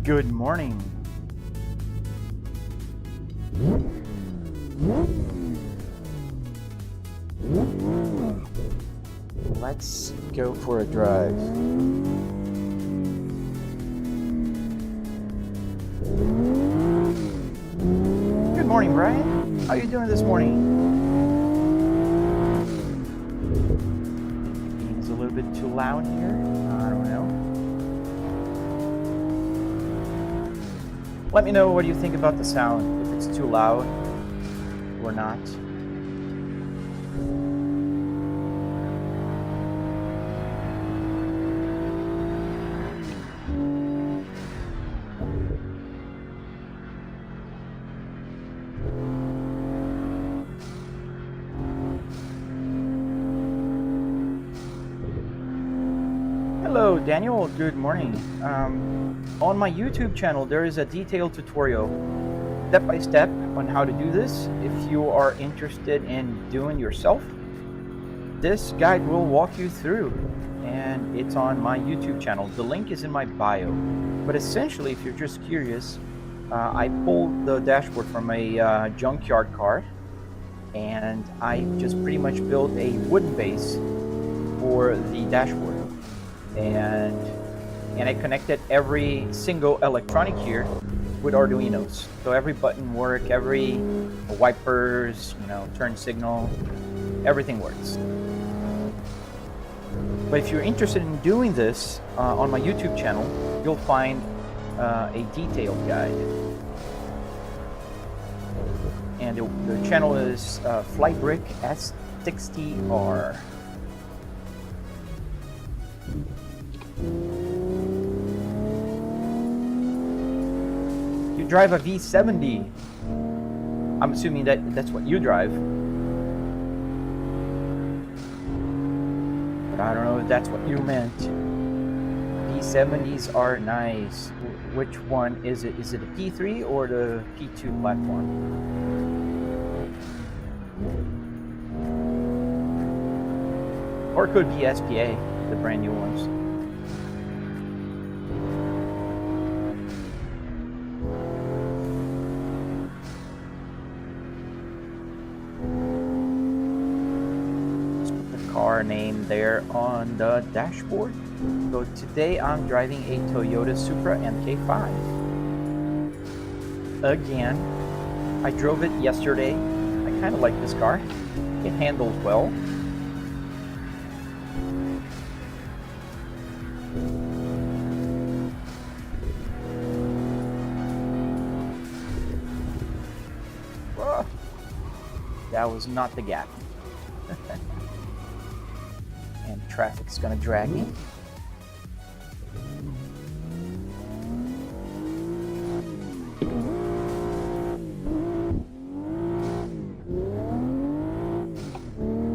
Good morning. Let's go for a drive. Good morning, Brian. How are you doing this morning? It's a little bit too loud here. I don't know. Let me know what you think about the sound, if it's too loud or not. Hello, Daniel. Good morning. On my YouTube channel, there is a detailed tutorial, step by step, on how to do this. If you are interested in doing yourself, this guide will walk you through, and it's on my YouTube channel. The link is in my bio. But essentially, if you're just curious, I pulled the dashboard from a junkyard car, and I just pretty much built a wooden base for the dashboard. And I connected every single electronic here with Arduinos. So every button work, every wipers, turn signal, everything works. But if you're interested in doing this on my YouTube channel, you'll find a detailed guide. And the channel is Flybrick S60R. You drive a V70. I'm assuming that's what you drive. But I don't know if that's what you meant. V70s are nice. Which one is it? Is it a P3 or the P2 platform? Or it could be SPA, the brand new ones. Car name there on the dashboard. So today I'm driving a Toyota Supra MK5. Again, I drove it yesterday. I kind of like this car. It handles well. Whoa. That was not the gap. And traffic's gonna drag me.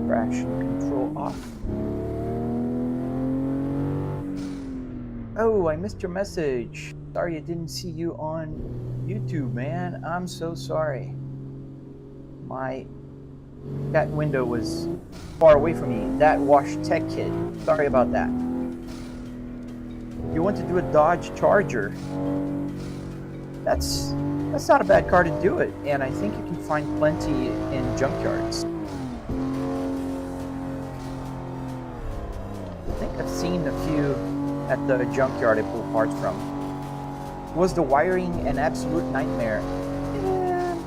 Traction control off. Oh, I missed your message. Sorry I didn't see you on YouTube, man. I'm so sorry. That window was far away from me. That Wash Tech Kit. Sorry about that. You want to do a Dodge Charger? That's not a bad car to do it, and I think you can find plenty in junkyards. I think I've seen a few at the junkyard I pull parts from. Was the wiring an absolute nightmare? Yeah,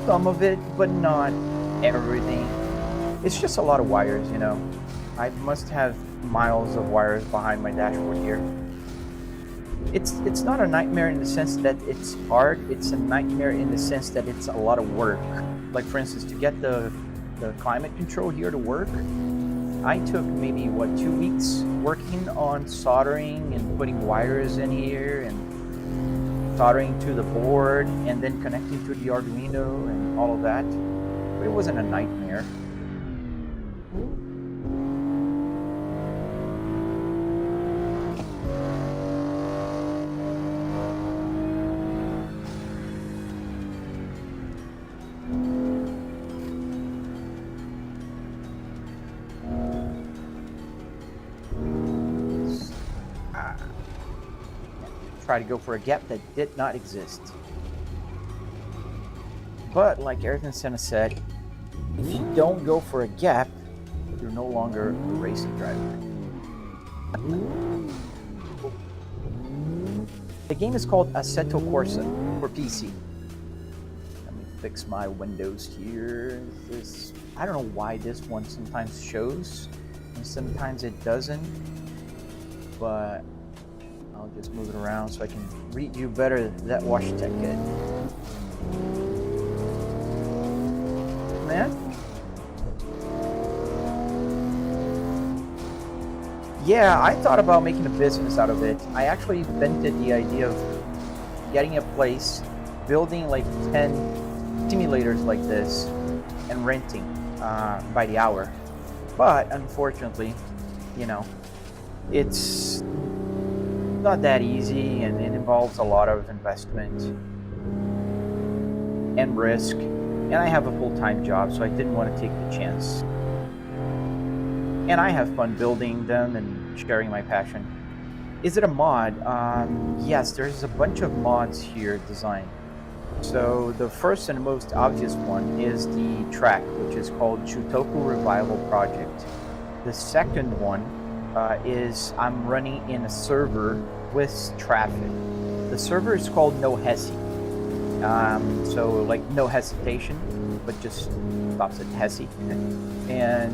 some of it, but not everything. It's just a lot of wires, I must have miles of wires behind my dashboard here. It's not a nightmare in the sense that it's hard. It's a nightmare in the sense that it's a lot of work. Like for instance, to get the climate control here to work, I took maybe 2 weeks working on soldering and putting wires in here and soldering to the board and then connecting to the Arduino and all of that. But it wasn't a nightmare. try to go for a gap that did not exist. But like Ayrton Senna said, if you don't go for a gap, you're no longer a racing driver. The game is called Assetto Corsa for PC. Let me fix my windows here. I don't know why this one sometimes shows and sometimes it doesn't, but I'll just move it around so I can read you better that Washtek kit. Man? Yeah, I thought about making a business out of it. I actually invented the idea of getting a place, building like 10 simulators like this, and renting by the hour. But unfortunately, you know, it's not that easy and it involves a lot of investment and risk. And I have a full-time job, so I didn't want to take the chance. And I have fun building them and sharing my passion. Is it a mod? Yes, there's a bunch of mods here designed. So the first and most obvious one is the track, which is called Shutoku Revival Project. The second one is I'm running in a server with traffic. The server is called No Hesi. So like no hesitation, but just stops at Hesi. And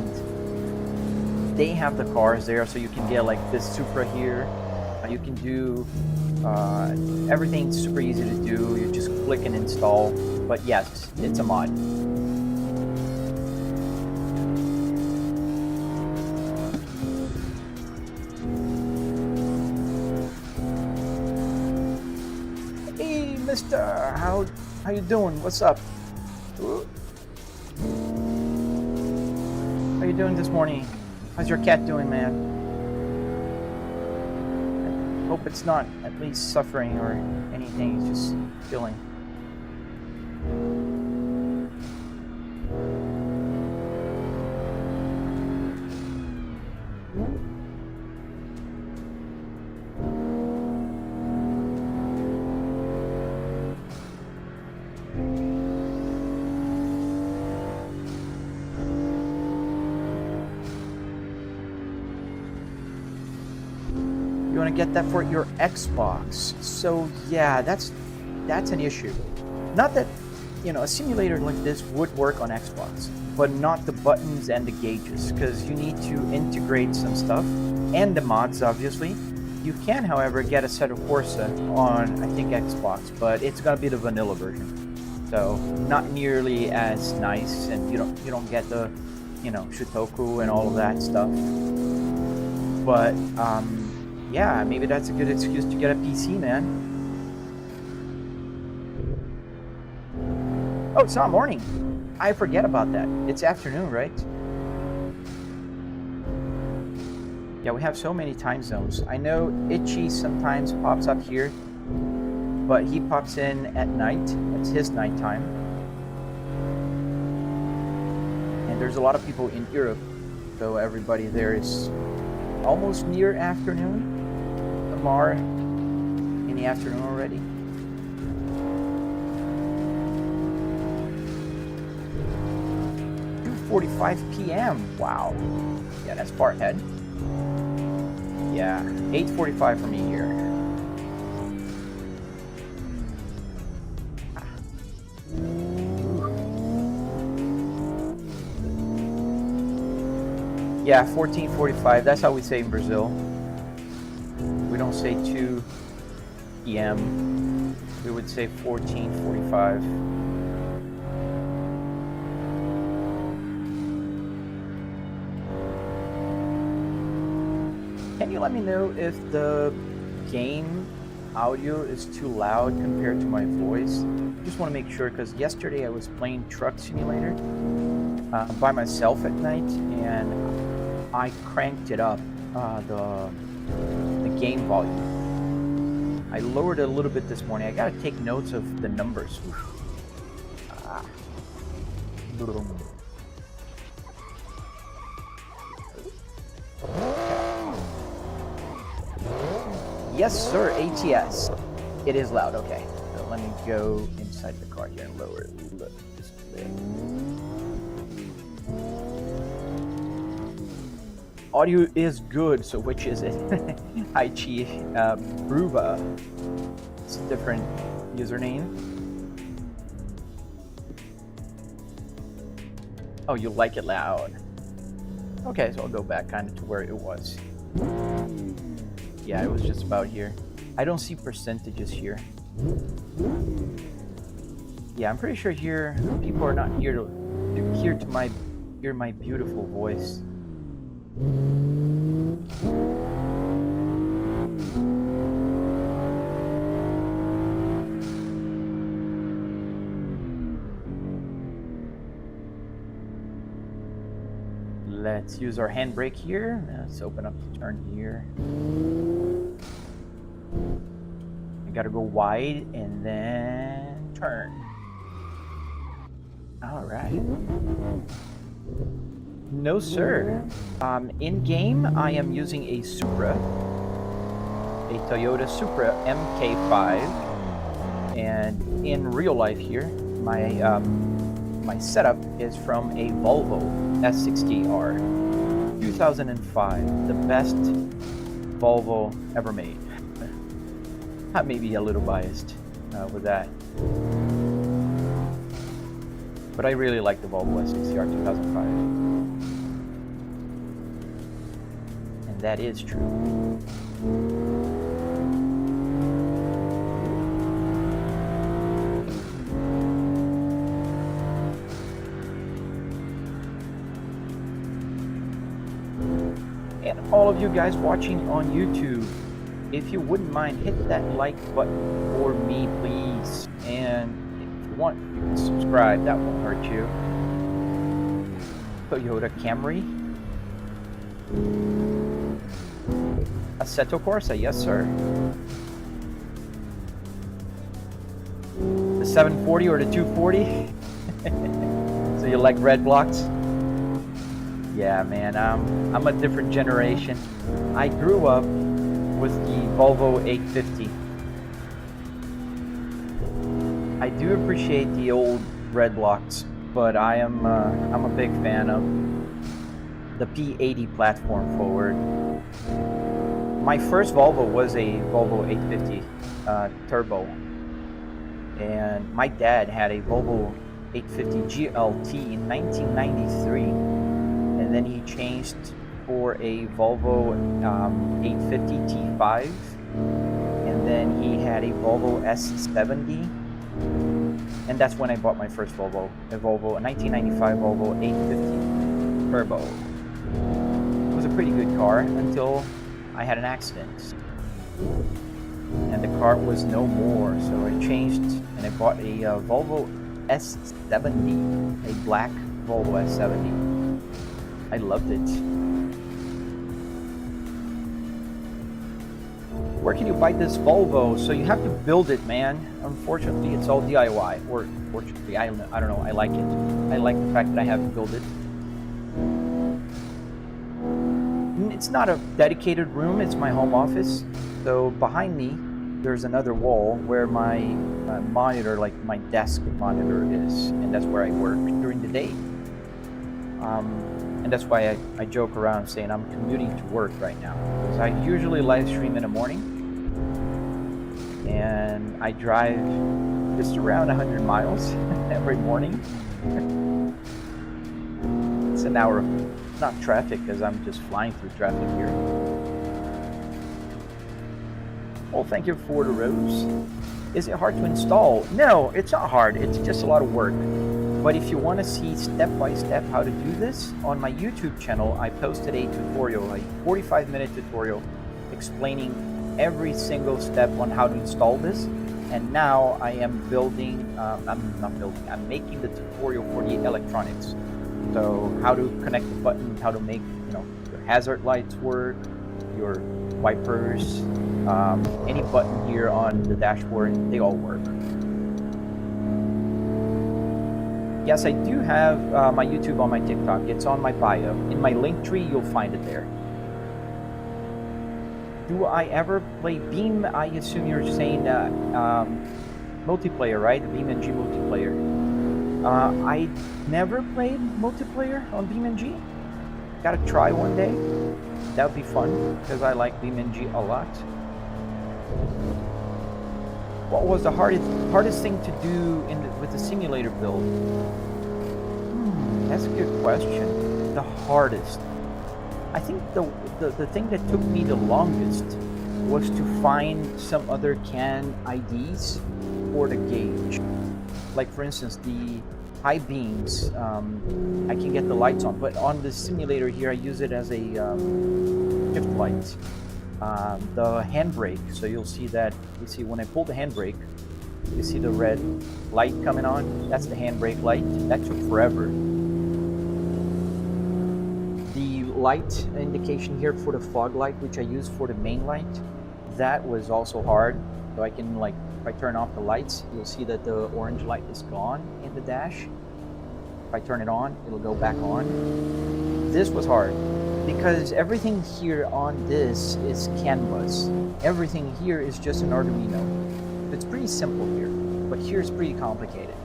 they have the cars there, so you can get like this Supra here. You can do everything super easy to do. You just click and install. But yes, it's a mod. Hey, Mister, how you doing? What's up? How you doing this morning? How's your cat doing, man? I hope it's not at least suffering or anything. It's just chilling. You want to get that for your Xbox. So yeah, that's an issue. Not that, you know, a simulator like this would work on Xbox, but not the buttons and the gauges, because you need to integrate some stuff and the mods, obviously. You can, however, get Assetto Corsa on, I think, Xbox, but it's gonna be the vanilla version, so not nearly as nice, and you don't get the, you know, Shutoku and all of that stuff. But yeah, maybe that's a good excuse to get a PC, man. Oh, it's not morning. I forget about that. It's afternoon, right? Yeah, we have so many time zones. I know Itchy sometimes pops up here, but he pops in at night. It's his nighttime. And there's a lot of people in Europe, so everybody there is almost near afternoon. Tomorrow in the afternoon already. .45 p.m. Wow. Yeah, that's far ahead. Yeah, 8:45 for me here. Yeah, 14:45. That's how we say in Brazil. We don't say 2 p.m. We would say 14:45. Can you let me know if the game audio is too loud compared to my voice? I just want to make sure, because yesterday I was playing Truck Simulator by myself at night, and I cranked it up, the game volume. I lowered it a little bit this morning. I gotta take notes of the numbers. Yes, sir, ATS. It is loud, okay. So let me go inside the car here and lower it a little just a bit. Audio is good, so which is it? Aichi Bruva. It's a different username. Oh, you like it loud. Okay, so I'll go back kind of to where it was. Yeah, it was just about here. I don't see percentages here. Yeah, I'm pretty sure here people are not here to hear my beautiful voice. Let's use our handbrake here. Let's open up the turn here. I gotta go wide and then turn. All right. No, sir. In game, I am using a Supra, a Toyota Supra MK5, and in real life here, my setup is from a Volvo S60R 2005, the best Volvo ever made. I may be a little biased with that, but I really like the Volvo S60R 2005, and that is true. And all of you guys watching on YouTube, if you wouldn't mind, hit that like button for me, please. And if you want, you can subscribe. That won't hurt you. Toyota Camry. Assetto Corsa, yes sir. The 740 or the 240? So you like red blocks? Yeah, man, I'm a different generation. I grew up with the Volvo 850. I do appreciate the old red blocks, but I'm a big fan of the P80 platform forward. My first Volvo was a Volvo 850 turbo, and my dad had a Volvo 850 GLT in 1993. And then he changed for a Volvo 850 T5, and then he had a Volvo S70, and that's when I bought my first Volvo, a 1995 Volvo 850 Turbo. It was a pretty good car until I had an accident, and the car was no more, so I changed and I bought a Volvo S70, a black Volvo S70. I loved it. Where can you buy this Volvo? So you have to build it, man. Unfortunately, it's all DIY. Or fortunately, I don't know. I like it. I like the fact that I have to build it. It's not a dedicated room. It's my home office. So behind me, there's another wall where my monitor, like my desk monitor is. And that's where I work during the day. And that's why I joke around saying I'm commuting to work right now, because I usually live stream in the morning, and I drive just around 100 miles every morning. It's an hour of not traffic, because I'm just flying through traffic here. Well, thank you for the rose. Is it hard to install? No, it's not hard. It's just a lot of work. But if you want to see step-by-step how to do this, on my YouTube channel, I posted a tutorial, a 45-minute tutorial explaining every single step on how to install this. And now I am I'm making the tutorial for the electronics. So how to connect the button, how to make, your hazard lights work, your wipers, any button here on the dashboard, they all work. Yes, I do have my YouTube on my TikTok. It's on my bio. In my link tree, you'll find it there. Do I ever play Beam? I assume you're saying multiplayer, right? The BeamNG multiplayer. I never played multiplayer on BeamNG. Gotta try one day. That would be fun because I like BeamNG a lot. What was the hardest thing to do with the simulator build? That's a good question. The hardest. I think the thing that took me the longest was to find some other CAN IDs for the gauge. Like for instance, the high beams, I can get the lights on, but on the simulator here, I use it as a shift light. The handbrake, so you'll see that, when I pull the handbrake, you see the red light coming on. That's the handbrake light. That took forever. The light indication here for the fog light, which I use for the main light, that was also hard. So I can, like, if I turn off the lights, you'll see that the orange light is gone in the dash. If I turn it on, it'll go back on. This was hard because everything here on this is CAN bus. Everything here is just an Arduino. It's pretty simple here, but here it's pretty complicated.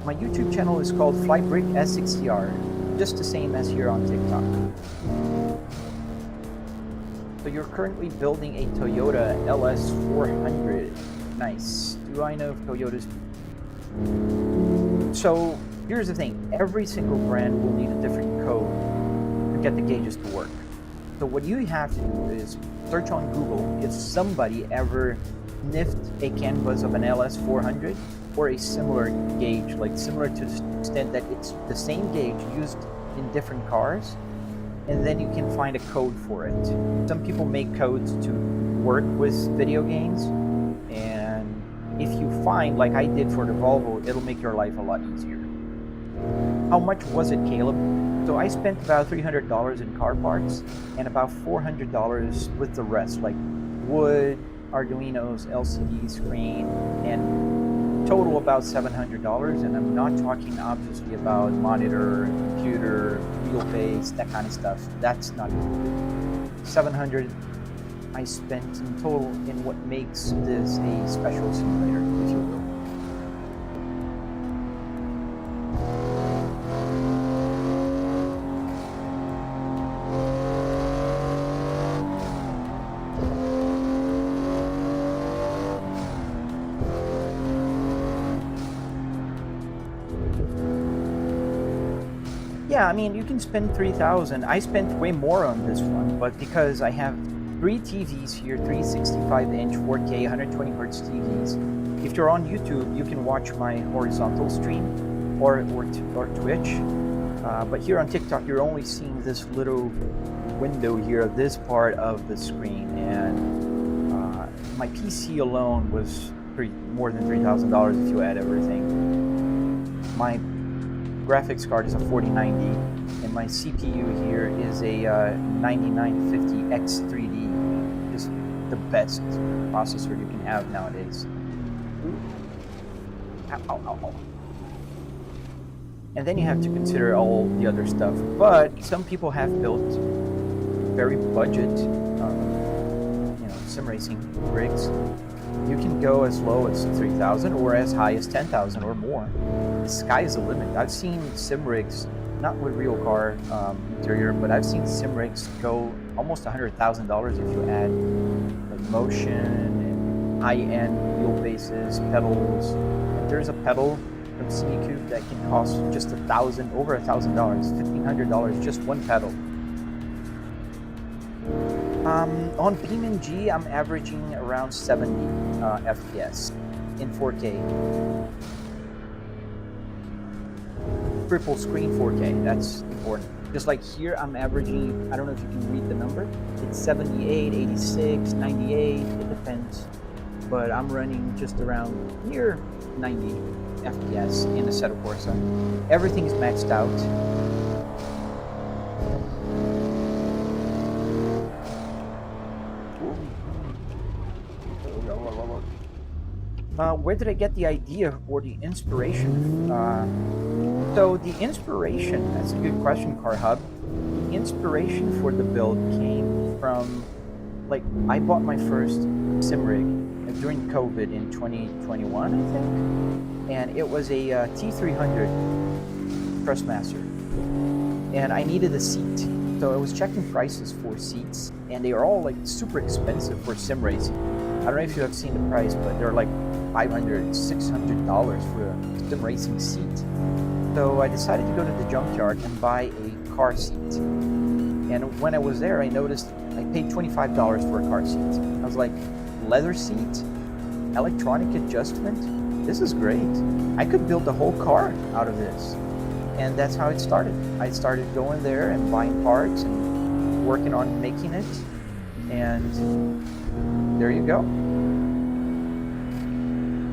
My YouTube channel is called Flybrick S60R, just the same as here on TikTok. So you're currently building a Toyota LS400. Nice. Do I know if Toyota's... So here's the thing. Every single brand will need a different code to get the gauges to work. So what you have to do is search on Google if somebody ever sniffed a CAN bus of an LS400 or a similar gauge, like similar to the extent that it's the same gauge used in different cars, and then you can find a code for it. Some people make codes to work with video games, and if you find, like I did for the Volvo, it'll make your life a lot easier. How much was it, Caleb? So I spent about $300 in car parts and about $400 with the rest, like wood, Arduinos, LCD screen, and total about $700. And I'm not talking obviously about monitor, computer, wheelbase, that kind of stuff. That's not included. $700 I spent in total in what makes this a special simulator, if you will. Yeah, I mean, you can spend $3,000. I spent way more on this one, but because I have 3 TVs here, 3 65-inch 4K 120 Hz TVs. If you're on YouTube, you can watch my horizontal stream or Twitch. But here on TikTok, you're only seeing this little window here, this part of the screen. And my PC alone was more than $3,000 if you add everything. My graphics card is a 4090, and my CPU here is a 9950X3D, just the best processor you can have nowadays. Ow, ow, ow, ow. And then you have to consider all the other stuff. But some people have built very budget, sim racing rigs. You can go as low as 3,000 or as high as 10,000 or more. The sky is the limit. I've seen sim rigs, not with real car interior, but I've seen sim rigs go almost $100,000 if you add like motion and high-end wheelbases, pedals. And there's a pedal from Cinecube that can cost just over $1,000, $1,500, just one pedal. On BeamNG, I'm averaging around 70 FPS in 4K. Triple screen 4K, that's important. Just like here, I'm averaging, I don't know if you can read the number, it's 78, 86, 98, it depends. But I'm running just around near 90 FPS in the Assetto Corsa. Everything's maxed out. Where did I get the idea or the inspiration? So the inspiration, that's a good question, Car Hub. The inspiration for the build came from like I bought my first sim rig during COVID in 2021, I think, and it was a T300 Trustmaster, and I needed a seat. So I was checking prices for seats, and they are all like super expensive for sim racing. I don't know if you have seen the price, but they're like $500, $600 for a sim racing seat. So I decided to go to the junkyard and buy a car seat. And when I was there, I noticed I paid $25 for a car seat. I was like, leather seat, electronic adjustment, this is great. I could build the whole car out of this. And that's how it started. I started going there and buying parts and working on making it. And there you go.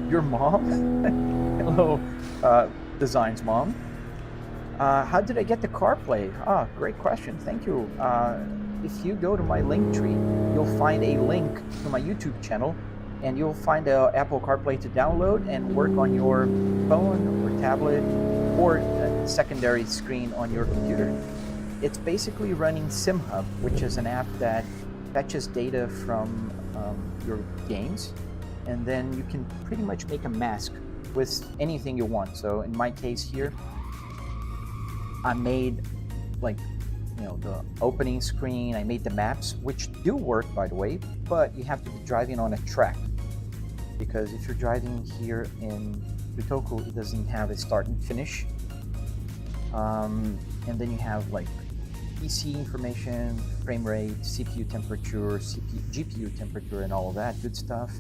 Your mom? Hello, Designs mom. How did I get the CarPlay? Great question. Thank you. If you go to my link tree, you'll find a link to my YouTube channel, and you'll find a Apple CarPlay to download and work on your phone or tablet or a secondary screen on your computer. It's basically running SimHub, which is an app that fetches data from your games, and then you can pretty much make a mask with anything you want. So in my case here, I made the opening screen, I made the maps, which do work by the way, but you have to be driving on a track, because if you're driving here in Butoku, it doesn't have a start and finish. And then you have like PC information, frame rate, CPU temperature, GPU temperature, and all of that good stuff.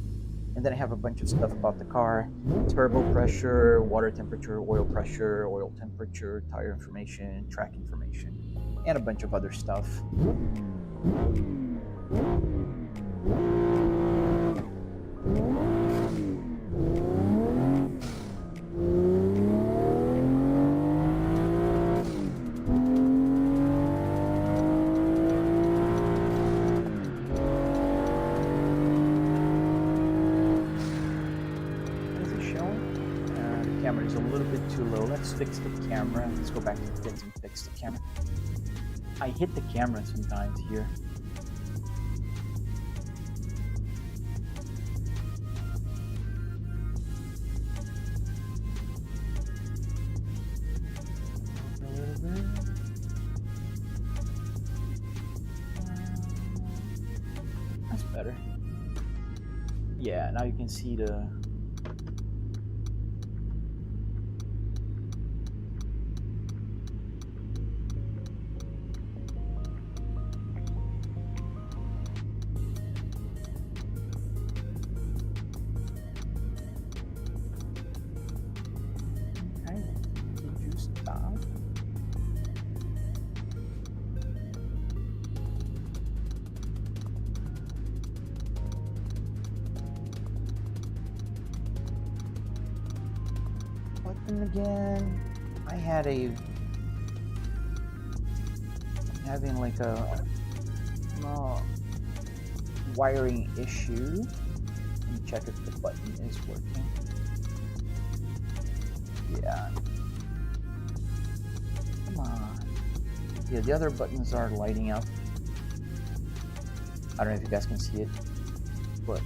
And then I have a bunch of stuff about the car: turbo pressure, water temperature, oil pressure, oil temperature, tire information, track information, and a bunch of other stuff. Camera is a little bit too low. Let's fix the camera. Let's go back to the settings and fix the camera. I hit the camera sometimes here. A little bit. That's better. Yeah, now you can see the again. I had having like a small wiring issue. Let me check if the button is working. Yeah. Come on. Yeah, the other buttons are lighting up. I don't know if you guys can see it, but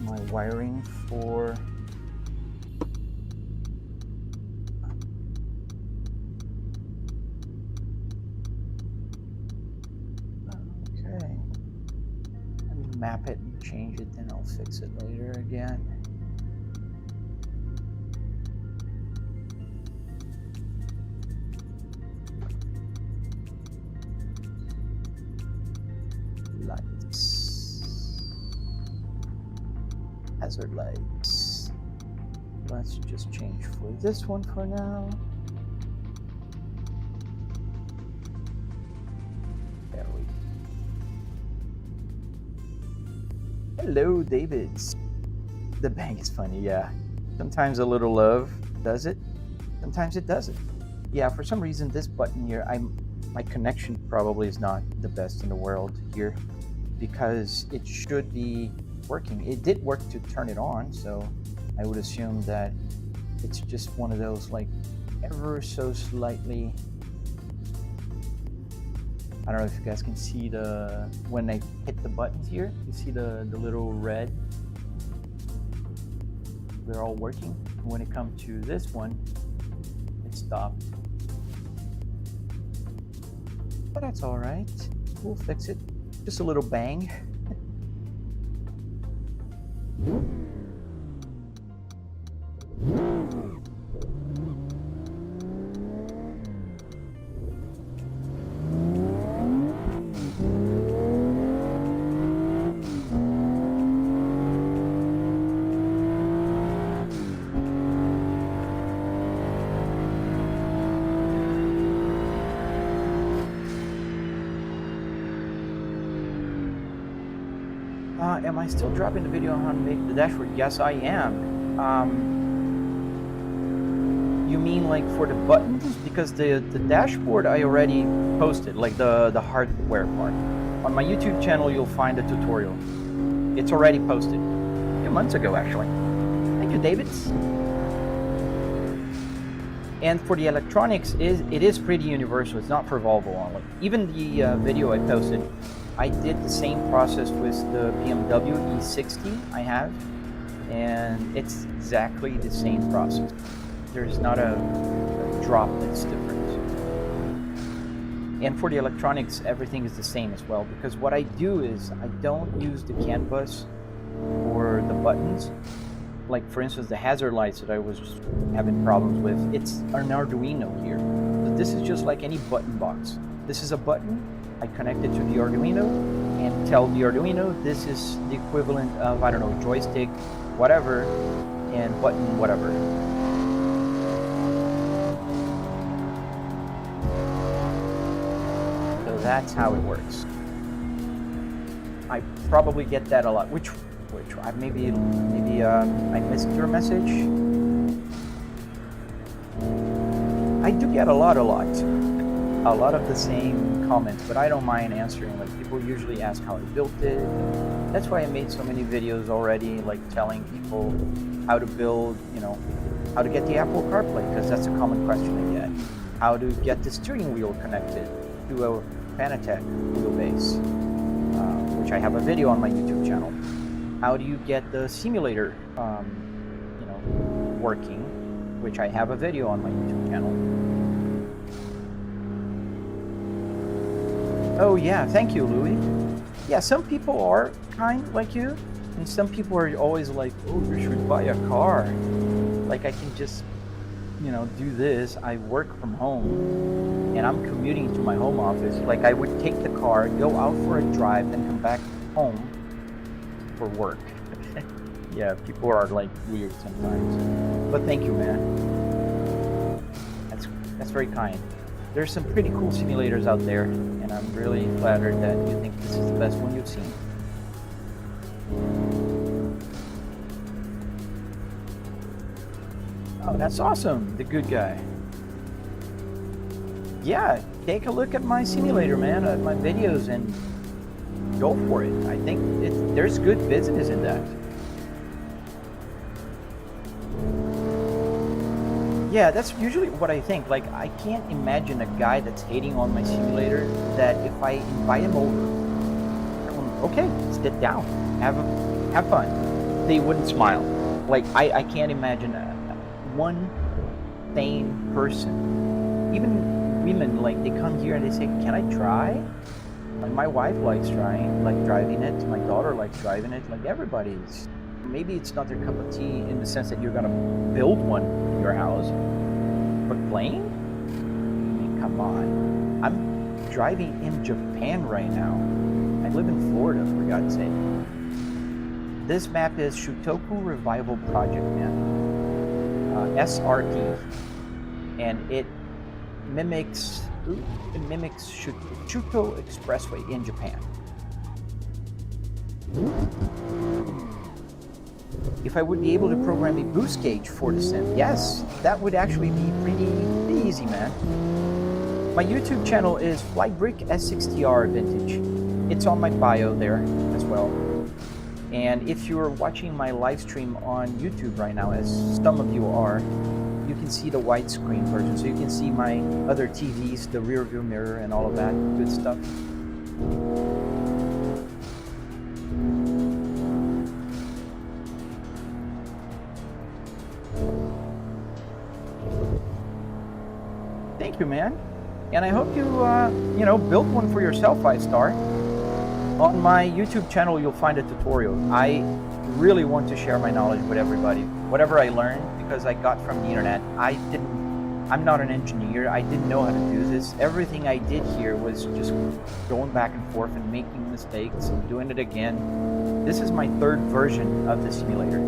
my wiring for map it and change it, then I'll fix it later again. Lights. Hazard lights. Let's just change for this one for now. Hello, Davids. The bang is funny, yeah. Sometimes a little love does it, sometimes it doesn't. Yeah, for some reason this button here, my connection probably is not the best in the world here, because it should be working. It did work to turn it on, so I would assume that it's just one of those like ever so slightly I don't know if you guys can see when I hit the buttons here, you see the little red. They're all working. When it comes to this one, it stopped. But that's all right. We'll fix it. Just a little bang. Am I still dropping the video on how to make the dashboard? Yes, I am. You mean like for the buttons? Because the dashboard I already posted, like the hardware part. On my YouTube channel, you'll find a tutorial. It's already posted. A few months ago, actually. Thank you, David. And for the electronics, it is pretty universal. It's not for Volvo only. Even the video I posted, I did the same process with the BMW E60 I have, and it's exactly the same process. There's not a drop that's different. And for the electronics, everything is the same as well, because what I do is I don't use the CAN bus or the buttons. Like for instance, the hazard lights that I was having problems with, it's an Arduino here. But this is just like any button box. This is a button. I connect it to the Arduino and tell the Arduino this is the equivalent of, I don't know, joystick, whatever, and button, whatever. So that's how it works. I probably get that a lot. Which maybe I missed your message. I do get a lot of the same comments, but I don't mind answering. Like people usually ask how I built it. That's why I made so many videos already, like telling people how to build, how to get the Apple CarPlay, because that's a common question I get. How to get the steering wheel connected to a Fanatec wheelbase, which I have a video on my YouTube channel. How do you get the simulator, working, which I have a video on my YouTube channel. Oh yeah, thank you, Louis. Yeah, some people are kind like you, and some people are always like, oh, you should buy a car. Like I can just, do this. I work from home, and I'm commuting to my home office. Like I would take the car, go out for a drive, then come back home for work. Yeah, people are like weird sometimes. But thank you, man. That's very kind. There's some pretty cool simulators out there, and I'm really flattered that you think this is the best one you've seen. Oh, that's awesome, the good guy. Yeah, take a look at my simulator, man, at my videos, and go for it. I think there's good business in that. Yeah, that's usually what I think. Like, I can't imagine a guy that's hating on my simulator that if I invite him over, okay, sit down, have fun, they wouldn't smile. Like, I can't imagine one sane person, even women, like, they come here and they say, can I try? Like, my wife likes driving it, my daughter likes driving it, like, everybody's. Maybe it's not their cup of tea in the sense that you're gonna build one in your house, but playing? I mean, come on. I'm driving in Japan right now. I live in Florida, for God's sake. This map is Shutoku Revival Project, man. SRP, and it mimics Shuto Expressway in Japan. If I would be able to program a boost gauge for the sim, yes, that would actually be pretty easy, man. My YouTube channel is Flybrick S60R Vintage. It's on my bio there as well. And if you're watching my live stream on YouTube right now, as some of you are, you can see the widescreen version, so you can see my other TVs, the rear view mirror, and all of that good stuff. Thank you, man. And I hope you, you know, build one for yourself, 5-star. On my YouTube channel, you'll find a tutorial. I really want to share my knowledge with everybody. Whatever I learned, because I got from the internet, I'm not an engineer. I didn't know how to do this. Everything I did here was just going back and forth and making mistakes and doing it again. This is my third version of the simulator.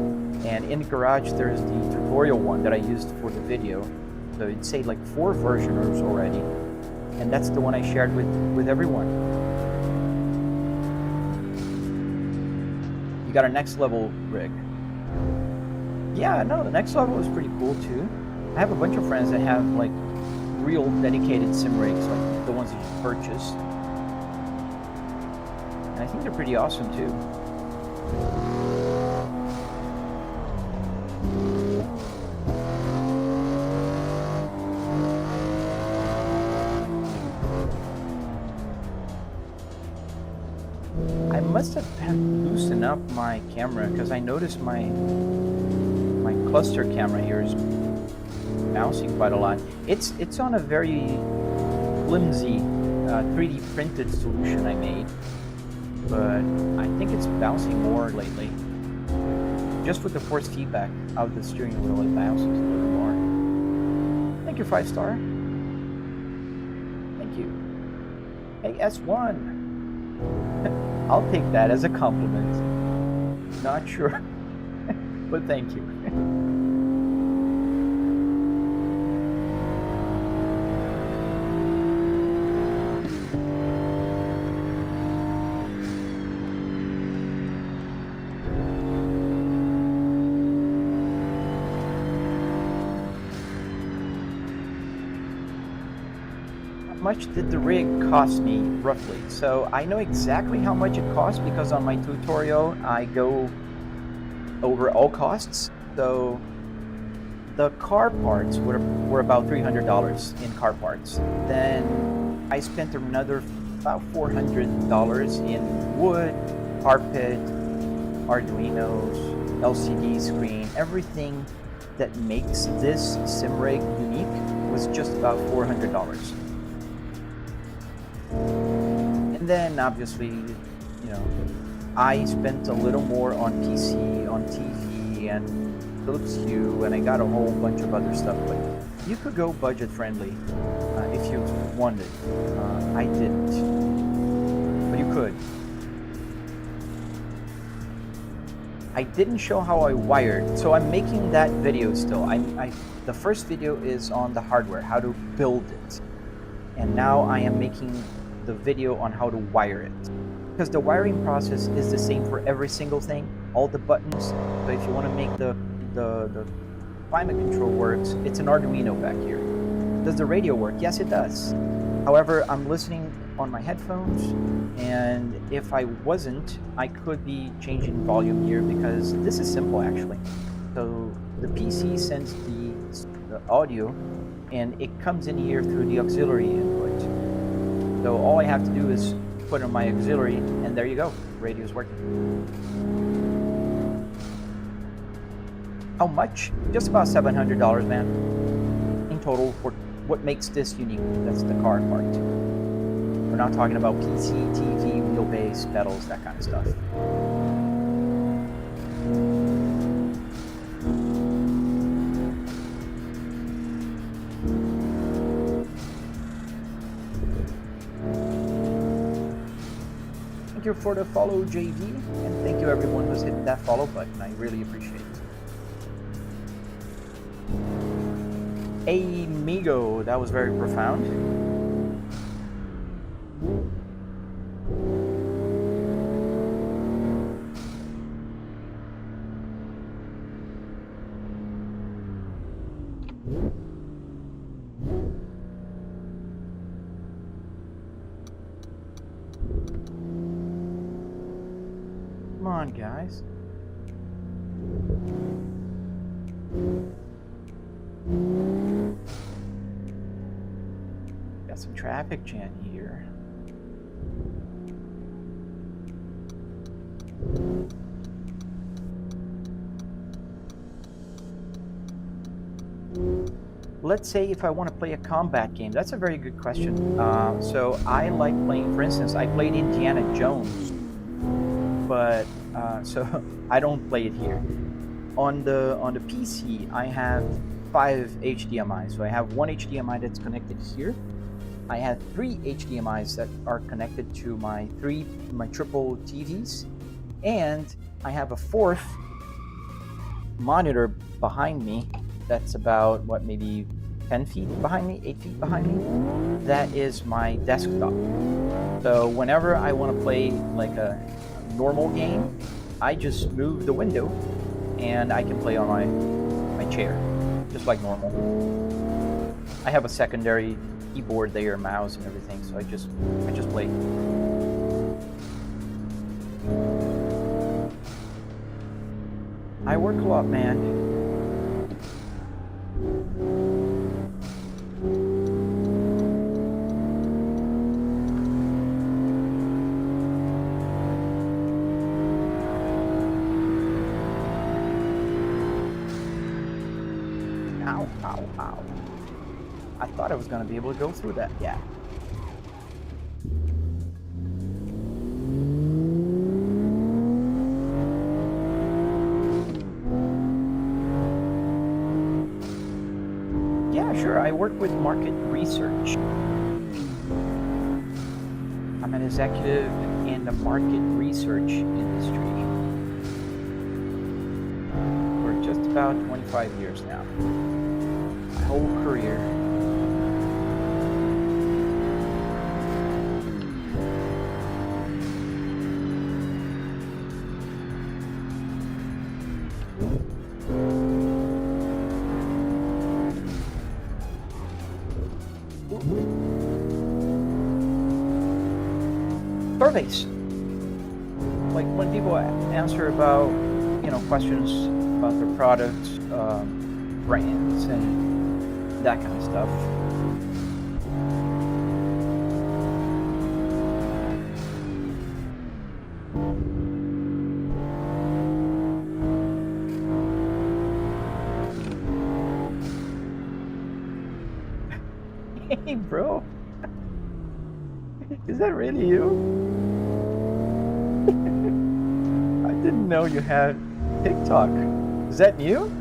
And in the garage, there's the tutorial one that I used for the video. So it'd say like 4 versions already. And that's the one I shared with everyone. You got a next level rig. Yeah, no, the next level is pretty cool too. I have a bunch of friends that have like real dedicated sim rigs, like the ones that you purchase. And I think they're pretty awesome too. I must have loosened up my camera because I noticed my cluster camera here is bouncing quite a lot. It's on a very flimsy 3D printed solution I made, but I think it's bouncing more lately. Just with the force feedback of the steering wheel, it bounces a little more. Thank you, 5-star. Thank you. Hey, S1. I'll take that as a compliment. Not sure, but thank you. How much did the rig cost me roughly? So I know exactly how much it cost because on my tutorial I go over all costs. So the car parts were about $300 in car parts. Then I spent another about $400 in wood, carpet, Arduinos, LCD screen, everything that makes this sim rig unique was just about $400. And then obviously, you know, I spent a little more on PC, on TV, and Philips Hue, and I got a whole bunch of other stuff. But you could go budget friendly if you wanted. I didn't, but you could. I didn't show how I wired, so I'm making that video still. The first video is on the hardware, how to build it, and now I am making the video on how to wire it, because the wiring process is the same for every single thing, all the buttons. So if you want to make the climate control works, it's an Arduino back here. Does the radio work? Yes, it does. However, I'm listening on my headphones, and if I wasn't, I could be changing volume here because this is simple actually. So the PC sends the audio and it comes in here through the auxiliary input. So all I have to do is put on my auxiliary, and there you go, the radio's working. How much? Just about $700, man, in total for what makes this unique. That's the car part. We're not talking about PC, TV, wheelbase, pedals, that kind of stuff. Thank you for the follow, JV, and thank you everyone who's hit that follow button. I really appreciate it. Amigo, that was very profound. Come on, guys. got some traffic jam here. Let's say if I want to play a combat game, that's a very good question. So I like playing, for instance, I played Indiana Jones, but so I don't play it here. On the PC, I have 5 HDMI. So I have one HDMI that's connected here. I have 3 HDMIs that are connected to my triple TVs, and I have a 4th monitor behind me. That's about what, maybe 10 feet behind me, 8 feet behind me. That is my desktop. So whenever I want to play like a normal game, I just move the window and I can play on my chair, just like normal. I have a secondary keyboard there, mouse and everything, so I just play. I work a lot, man. Ow, ow, ow. I thought I was going to be able to go through that. Yeah. Yeah, sure. I work with market research. I'm an executive in the market research industry for just about 25 years now. My whole career. Surveys. Like when people answer about, questions about their products, brands, and that kind of stuff. Hey, bro. Is that really you? I didn't know you had TikTok. Is that you?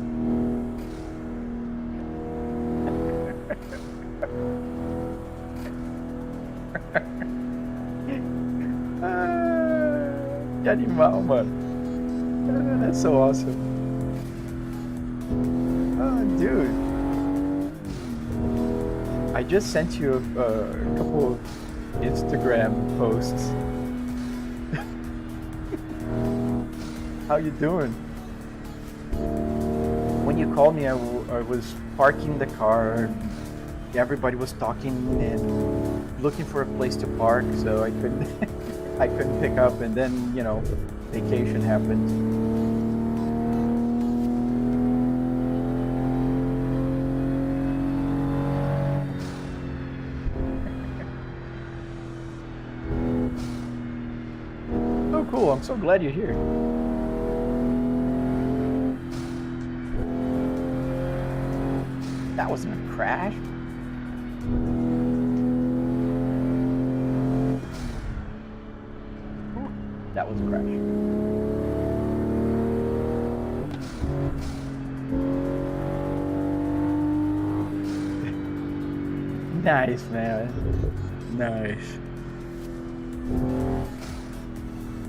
Que animal, mano. That's so awesome. Oh, dude. I just sent you a couple of Instagram posts. How you doing? When you called me, I was parking the car. Everybody was talking and looking for a place to park, so I couldn't I couldn't pick up, and then vacation happened. Oh, cool! I'm so glad you're here. That wasn't a crash. That was a crash. Nice, man. Nice.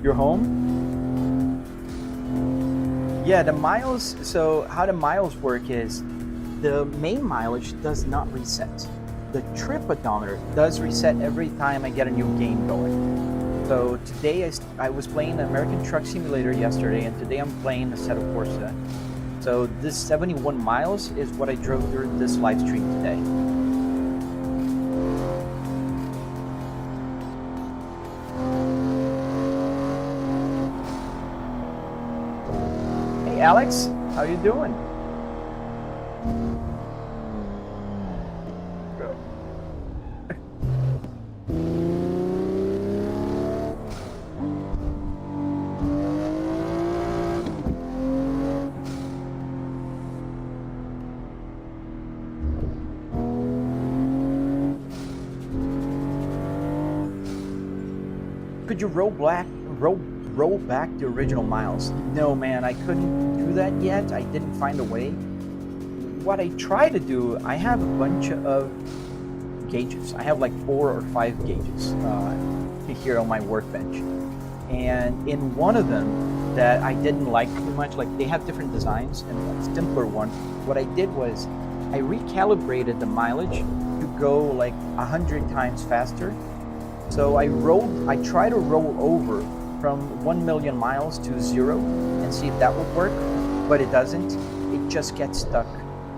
You're home? Yeah, the miles. So how the miles work is the main mileage does not reset. The trip odometer does reset every time I get a new game going. So today I was playing the American Truck Simulator yesterday, and today I'm playing Assetto Corsa. So this 71 miles is what I drove during this live stream today. Hey Alex, how you doing? Could you roll back the original miles? No, man, I couldn't do that yet. I didn't find a way. What I try to do, I have a bunch of gauges. I have like 4 or 5 gauges here on my workbench. And in one of them that I didn't like too much, like they have different designs, and a simpler one, what I did was I recalibrated the mileage to go like 100 times faster. So I try to roll over from 1 million miles to 0 and see if that will work, but it doesn't. It just gets stuck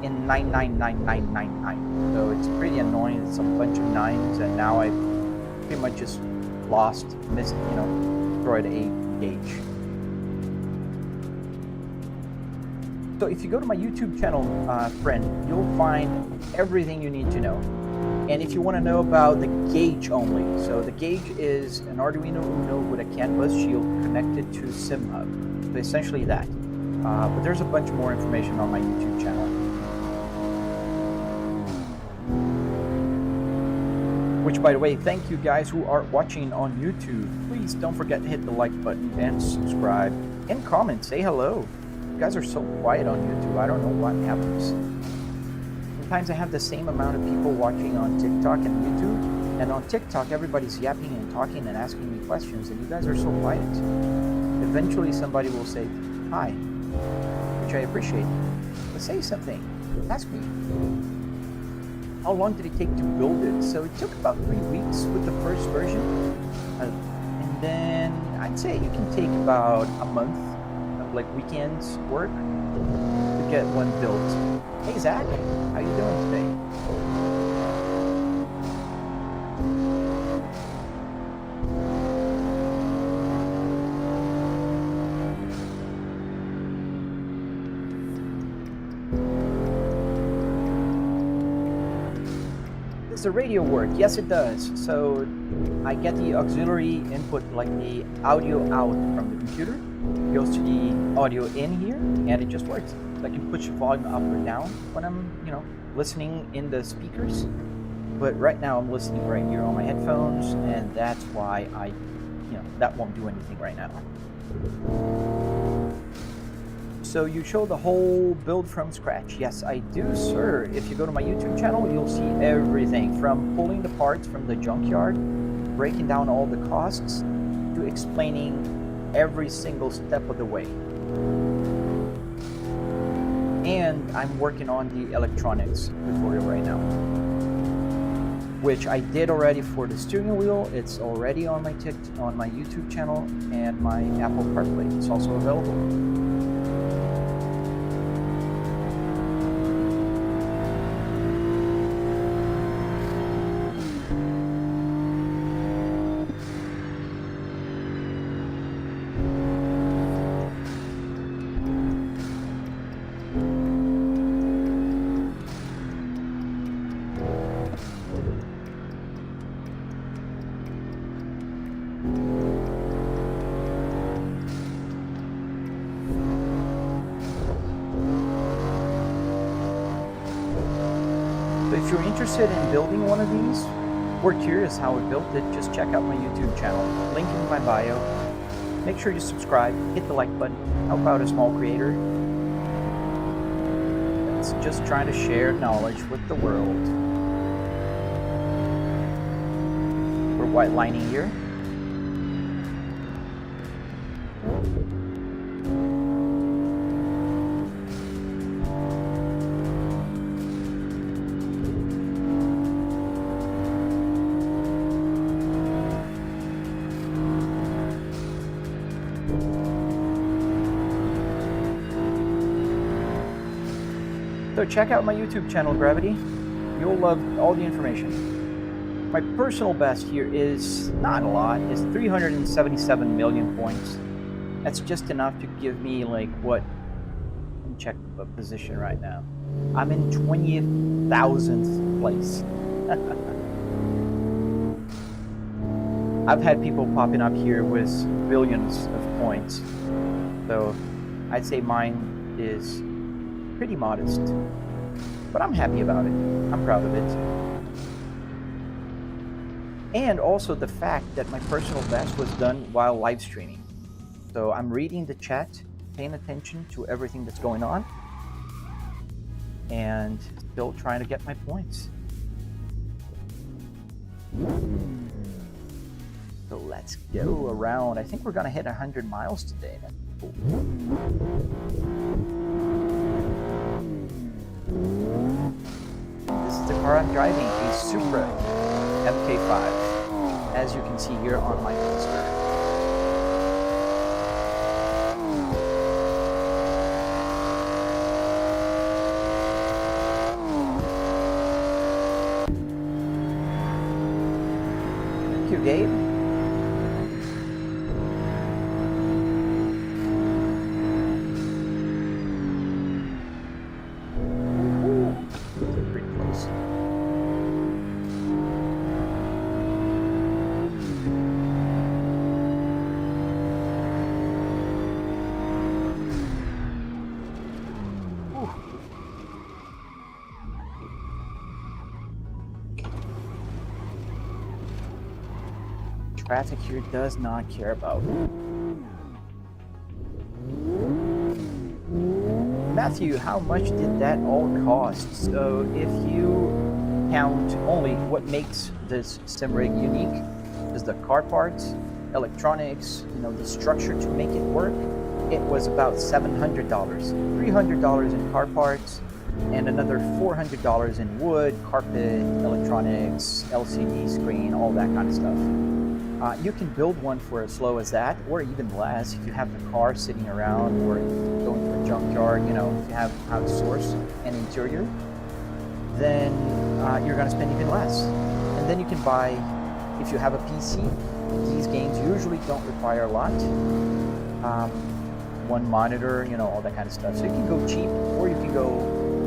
in 99999. So it's pretty annoying. It's a bunch of nines, and now I pretty much just destroyed a gauge. So if you go to my YouTube channel, friend, you'll find everything you need to know. And if you want to know about the gauge only, so the gauge is an Arduino Uno with a CAN bus shield connected to SimHub. So essentially that. But there's a bunch more information on my YouTube channel. Which, by the way, thank you guys who are watching on YouTube. Please don't forget to hit the like button and subscribe and comment. Say hello. You guys are so quiet on YouTube. I don't know what happens. Sometimes I have the same amount of people watching on TikTok and YouTube. And on TikTok, everybody's yapping and talking and asking me questions, and you guys are so quiet. Eventually, somebody will say hi, which I appreciate. But say something. Ask me. How long did it take to build it? So it took about 3 weeks with the first version. And then I'd say you can take about a month of like weekends work to get one built. Hey Zach, how you doing today? Does the radio work? Yes, it does. So I get the auxiliary input, like the audio out from the computer, goes to the audio in here, and it just works. I can push the volume up or down when I'm, listening in the speakers. But right now I'm listening right here on my headphones, and that's why that won't do anything right now. So you show the whole build from scratch. Yes, I do, sir. If you go to my YouTube channel, you'll see everything from pulling the parts from the junkyard, breaking down all the costs, to explaining every single step of the way. And I'm working on the electronics tutorial right now, which I did already for the steering wheel. It's already on my YouTube channel, and my Apple CarPlay is also available. So if you're interested in building one of these, or curious how I built it, just check out my YouTube channel, link in my bio. Make sure you subscribe, hit the like button, help out a small creator that's just trying to share knowledge with the world. We're white lining here. So check out my YouTube channel, Gravity. You'll love all the information. My personal best here is not a lot. It's 377 million points. That's just enough to give me like what? Check the position right now. I'm in 20,000th place. I've had people popping up here with billions of points. So I'd say mine is pretty modest, but I'm happy about it. I'm proud of it. And also the fact that my personal best was done while live streaming. So I'm reading the chat, paying attention to everything that's going on, and still trying to get my points. So let's go around. I think we're gonna hit 100 miles today. That's cool. This is the car I'm driving, a Supra MK5, as you can see here on my poster. Thank you, Gabe. Pretty close. Traffic here does not care about. Matthew, how much did that all cost? So if you count only what makes this sim rig unique, is the car parts, electronics, the structure to make it work, it was about $700. $300 in car parts, and another $400 in wood, carpet, electronics, LCD screen, all that kind of stuff. You can build one for as low as that, or even less if you have the car sitting around or going to a junkyard, if you have outsourced an interior, then you're going to spend even less. And then you can buy, if you have a PC, these games usually don't require a lot. One monitor, all that kind of stuff. So you can go cheap, or you can go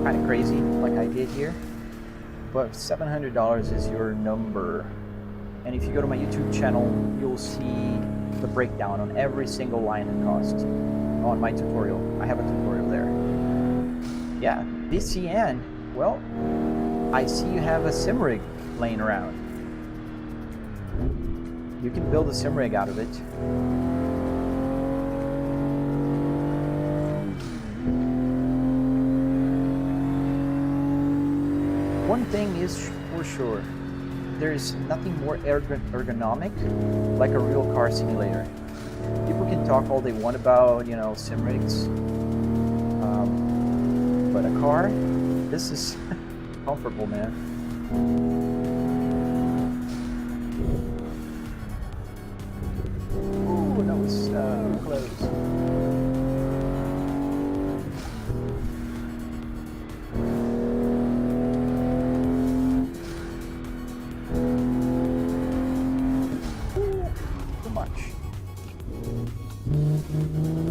kind of crazy like I did here. But $700 is your number. And if you go to my YouTube channel, you'll see the breakdown on every single line and cost on my tutorial. I have a tutorial there. Yeah, VCN. Well, I see you have a sim rig laying around. You can build a sim rig out of it. One thing is for sure. There's nothing more ergonomic like a real car simulator. People can talk all they want about, sim rigs, but a car, this is comfortable, man. Ooh, that was so close.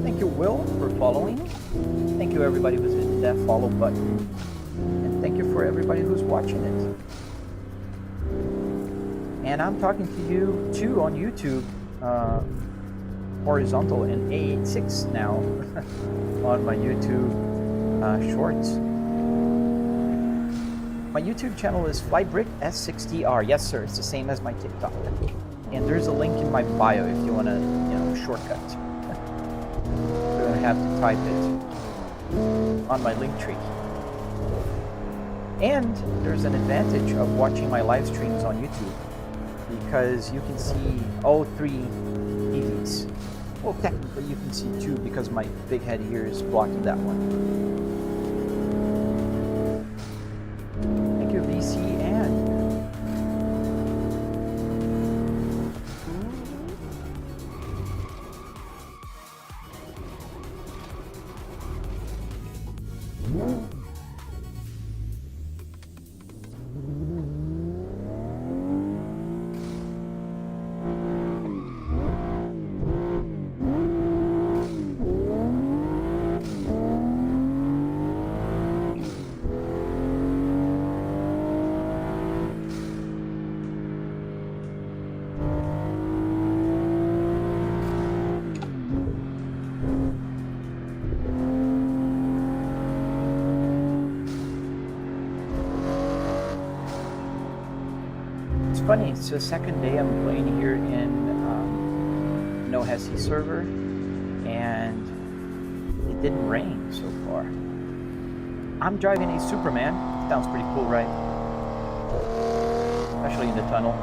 Thank you, Will, for following. Thank you, everybody who's hitting that follow button. And thank you for everybody who's watching it. And I'm talking to you, too, on YouTube, horizontal and A86 now on my YouTube shorts. My YouTube channel is Flybrick S60R. Yes, sir. It's the same as my TikTok. And there's a link in my bio if you want to, shortcut. You're going to have to type it on my link tree. And there's an advantage of watching my live streams on YouTube because you can see all three TVs. Well, technically you can see two because my big head here is blocking that one. Thank you, VC and funny. It's the second day I'm playing here in No Hesi server, and it didn't rain so far. I'm driving a Superman. Sounds pretty cool, right? Especially in the tunnel.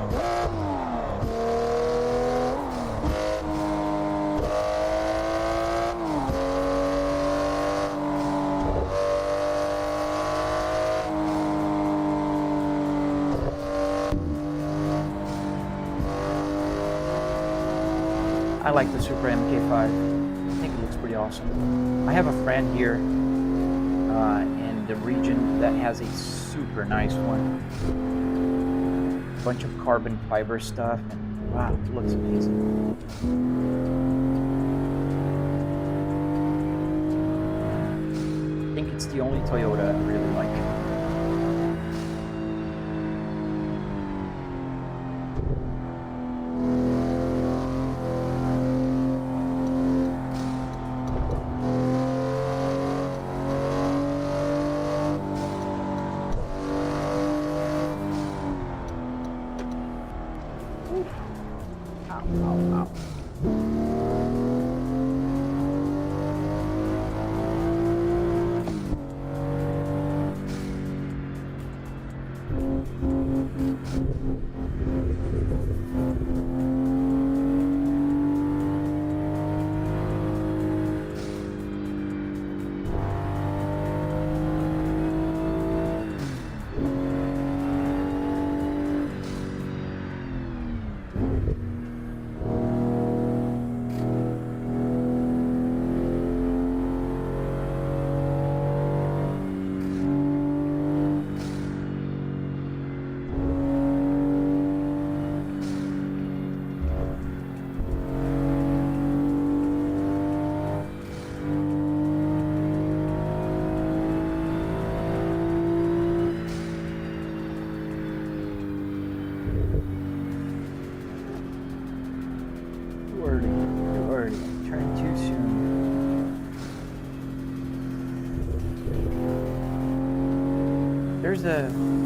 I like the Super MK5. I think it looks pretty awesome. I have a friend here in the region that has a super nice one. Bunch of carbon fiber stuff, and wow, it looks amazing. I think it's the only Toyota I really like.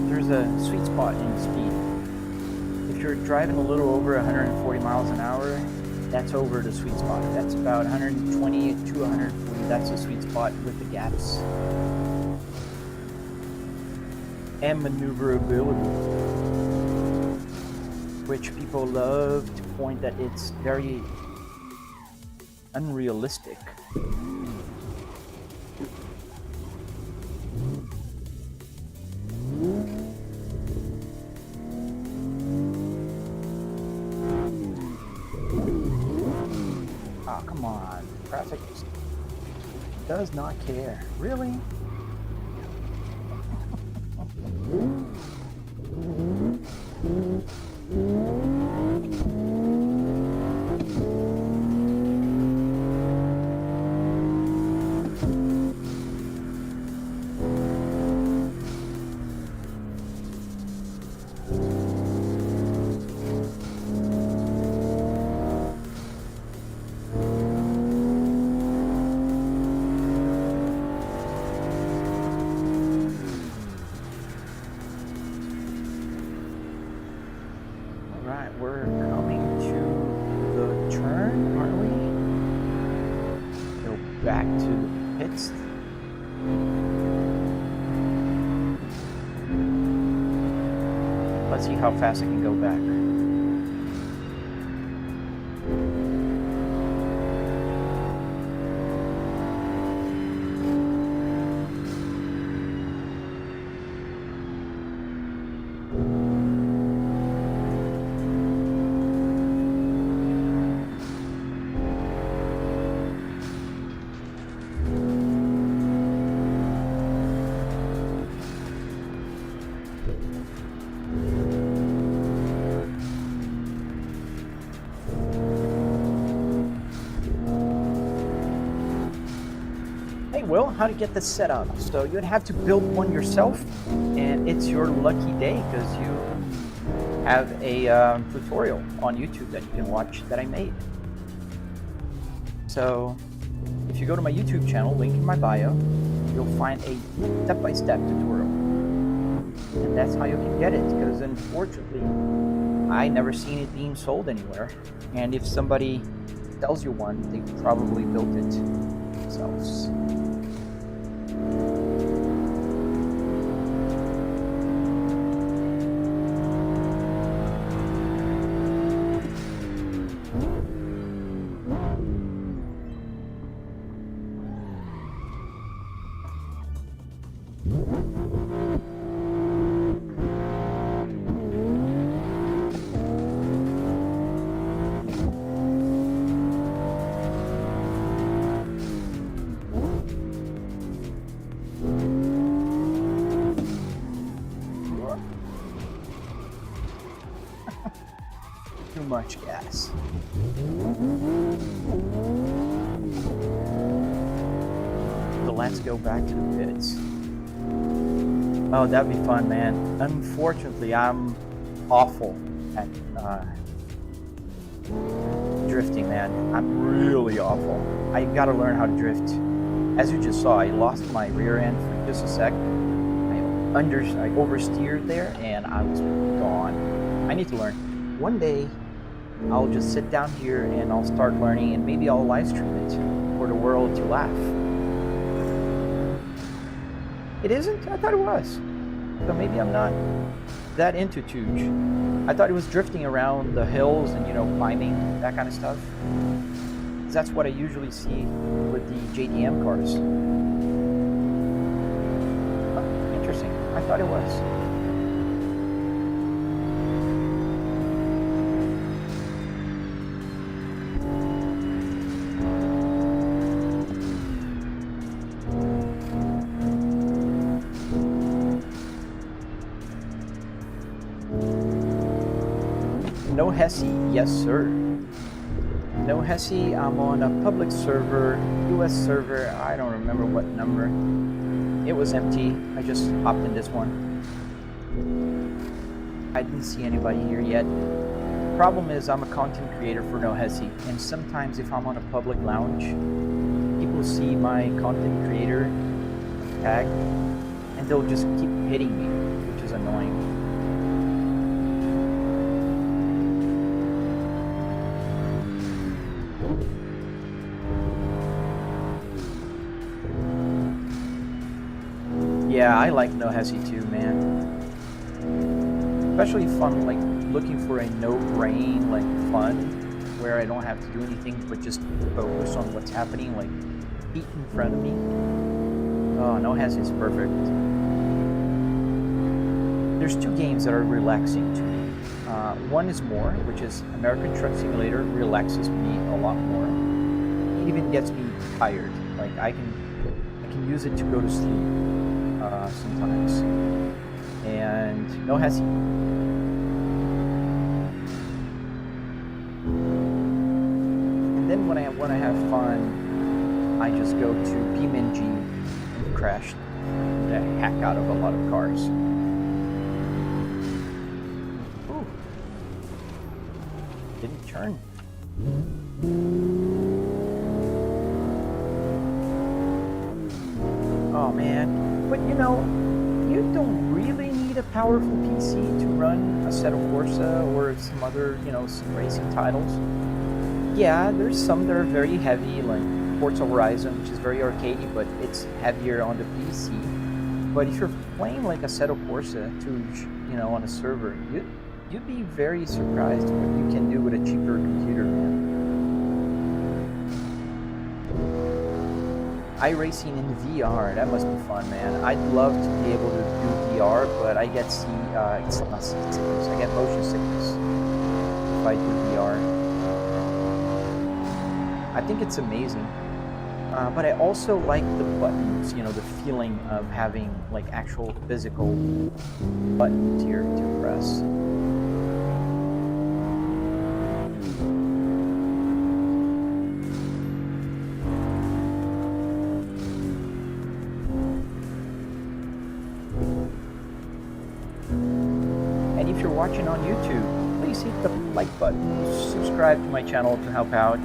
There's a sweet spot in speed. If you're driving a little over 140 miles an hour, that's over the sweet spot. That's about 120 to 140. That's the sweet spot with the gaps and maneuverability, which people love to point that it's very unrealistic. Oh, come on. Traffic just does not care. Really? We're coming to the turn, aren't we? Go back to the pits. Let's see how fast I can go back. Will, how to get this set up. So you'd have to build one yourself, and it's your lucky day because you have a tutorial on YouTube that you can watch that I made. So if you go to my YouTube channel, link in my bio, you'll find a step-by-step tutorial. And that's how you can get it, because unfortunately I never seen it being sold anywhere. And if somebody sells you one, they probably built it themselves. Too much gas. So let's go back to the pits. Oh, that'd be fun, man. Unfortunately, I'm awful at drifting, man. I'm really awful. I gotta learn how to drift. As you just saw, I lost my rear end for just a sec. I oversteered there and I was gone. I need to learn. One day, I'll just sit down here and I'll start learning, and maybe I'll live stream it for the world to laugh. It isn't? I thought it was. So maybe I'm not that into Tooge. I thought it was drifting around the hills and, climbing, that kind of stuff. That's what I usually see with the JDM cars. Oh, interesting. I thought it was. No Hesi, yes sir. No Hesi, I'm on a public server, US server, I don't remember what number. It was empty, I just hopped in this one. I didn't see anybody here yet. Problem is, I'm a content creator for No Hesi, and sometimes if I'm on a public lounge, people see my content creator tag, and they'll just keep hitting me, which is annoying. Yeah, I like No Hesi too, man. Especially fun, like looking for a no-brain, like fun, where I don't have to do anything but just focus on what's happening, like feet in front of me. Oh, No Hesi is perfect. There's two games that are relaxing to me. One is more, which is American Truck Simulator, relaxes me a lot more. It even gets me tired. Like I can use it to go to sleep. Sometimes, and No Hesi. And then when I want to have fun, I just go to BeamNG and crash the heck out of a lot of cars. Ooh, didn't turn. Oh man. But you don't really need a powerful PC to run Assetto Corsa or some other, some racing titles. Yeah, there's some that are very heavy, like Forza Horizon, which is very arcadey, but it's heavier on the PC. But if you're playing like Assetto Corsa Tooge, on a server, you'd be very surprised what you can do with a cheaper computer, man. iRacing in VR, that must be fun, man. I'd love to be able to do VR, but I get it's not sickness. I get motion sickness if I do VR. I think it's amazing, but I also like the buttons. The feeling of having like actual physical buttons here to press. Watching on YouTube, please hit the like button, subscribe to my channel to help out.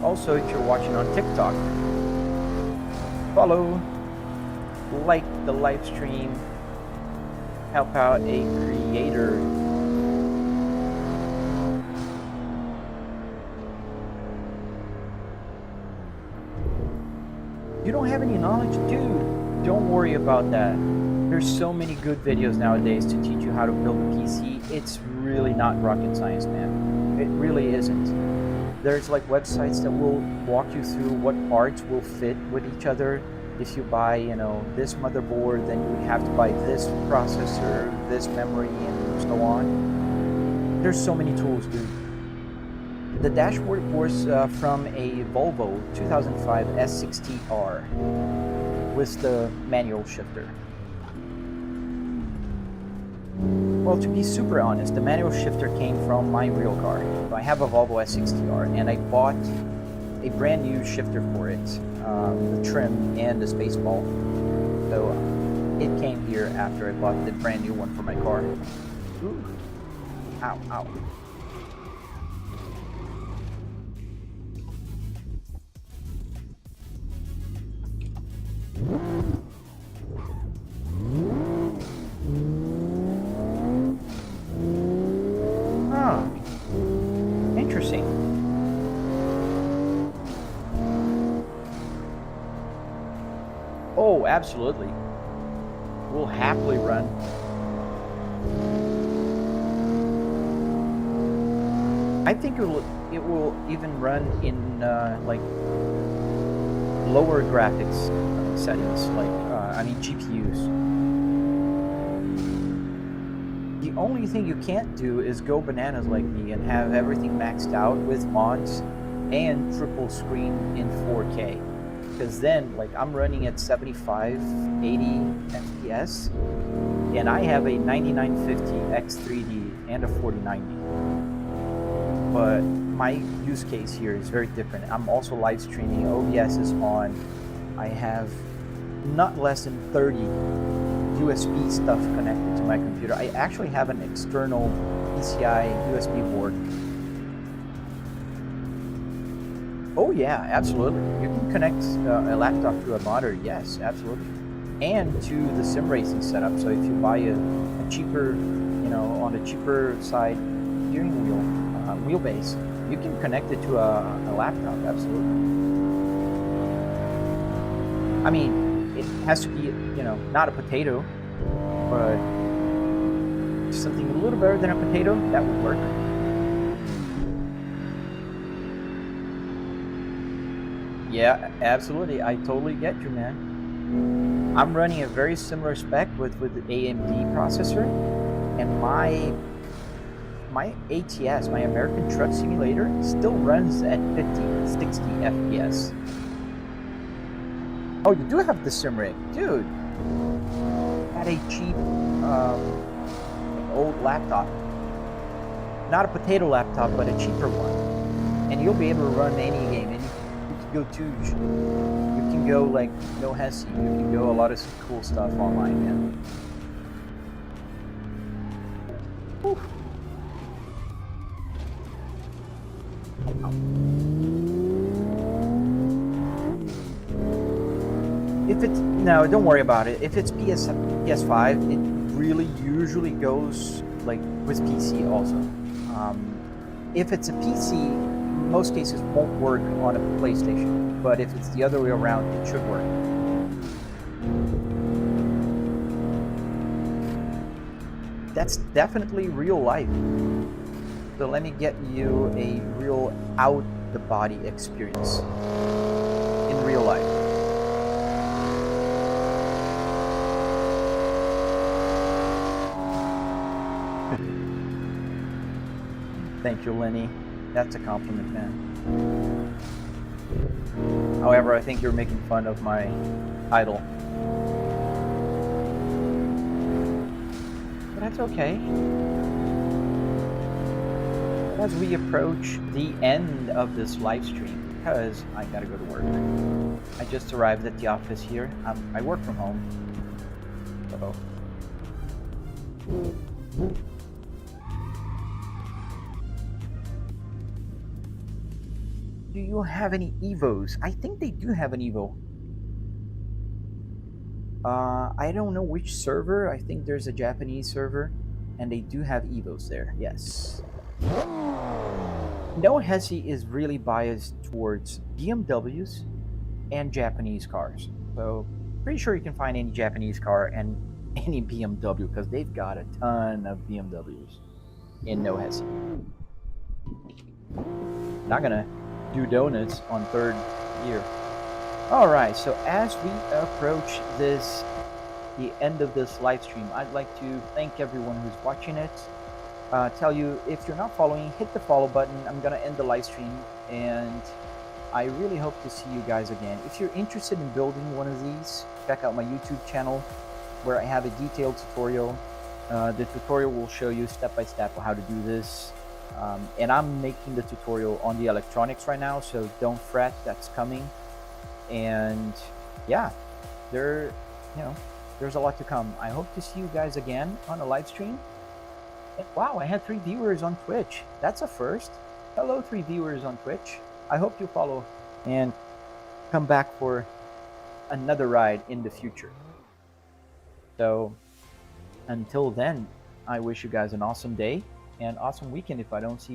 Also, if you're watching on TikTok, follow, like the live stream, help out a creator You don't have any knowledge? Dude, don't worry about that. There's so many good videos nowadays to teach you how to build a PC. It's really not rocket science, man. It really isn't. There's like websites that will walk you through what parts will fit with each other. If you buy, you know, this motherboard, then you would have to buy this processor, this memory, and so on. There's so many tools, dude. The dashboard was from a Volvo 2005 S60R with the manual shifter. Well, to be super honest, the manual shifter came from my real car. I have a Volvo S60R, and I bought a brand new shifter for it, the trim and the space ball. So it came here after I bought the brand new one for my car. Ooh. Ow, ow. Ah, interesting. Oh, absolutely. We'll happily run. I think it will even run in like lower graphics settings, like I mean GPUs. The only thing you can't do is go bananas like me and have everything maxed out with mods and triple screen in 4K. Because then, like, I'm running at 75, 80 FPS, and I have a 9950 X3D and a 4090. But my use case here is very different. I'm also live streaming, OBS is on, I have not less than 30 USB stuff connected to my computer. I actually have an external PCI USB board. Oh yeah, absolutely. You can connect a laptop to a monitor, yes, absolutely. And to the sim racing setup. So if you buy a cheaper, you know, on the cheaper side steering wheel, wheelbase, you can connect it to a laptop, absolutely. I mean, it has to be, you know, not a potato, but something a little better than a potato, that would work. Yeah, absolutely. I totally get you, man. I'm running a very similar spec with the AMD processor, and my ATS, my American Truck Simulator, still runs at 50, 60 FPS. Oh, you do have the sim rig, dude. At a cheap old laptop, not a potato laptop, but a cheaper one, and you'll be able to run any game. And you can go Tuge, you can go like No Hesi, you can go a lot of cool stuff online, man. Whew. If it's no, don't worry about it. If it's PS5, it really usually goes like with PC also. If it's a PC, most cases won't work on a PlayStation, but if it's the other way around, it should work. That's definitely real life. So let me get you a real out-the-body experience in real life. Thank you, Lenny. That's a compliment, man. However, I think you're making fun of my idol. But that's okay. As we approach the end of this live stream, because I gotta go to work. I just arrived at the office here. I work from home. So. Do you have any Evos? I think they do have an Evo. I don't know which server. I think there's a Japanese server, and they do have Evos there. Yes. No Hesi is really biased towards BMWs and Japanese cars. So pretty sure you can find any Japanese car and any BMW because they've got a ton of BMWs in No Hesi. Not gonna do donuts on third year. All right, so as we approach the end of this live stream, I'd like to thank everyone who's watching it. Tell you, if you're not following, hit the follow button. I'm gonna end the live stream, and I really hope to see you guys again. If you're interested in building one of these, check out my YouTube channel where I have a detailed tutorial. The tutorial will show you step by step how to do this. And I'm making the tutorial on the electronics right now, so don't fret, that's coming. And yeah, there's a lot to come. I hope to see you guys again on a live stream. And wow, I had 3 viewers on Twitch. That's a first. Hello, 3 viewers on Twitch. I hope you follow and come back for another ride in the future. So until then, I wish you guys an awesome day and awesome weekend if I don't see you.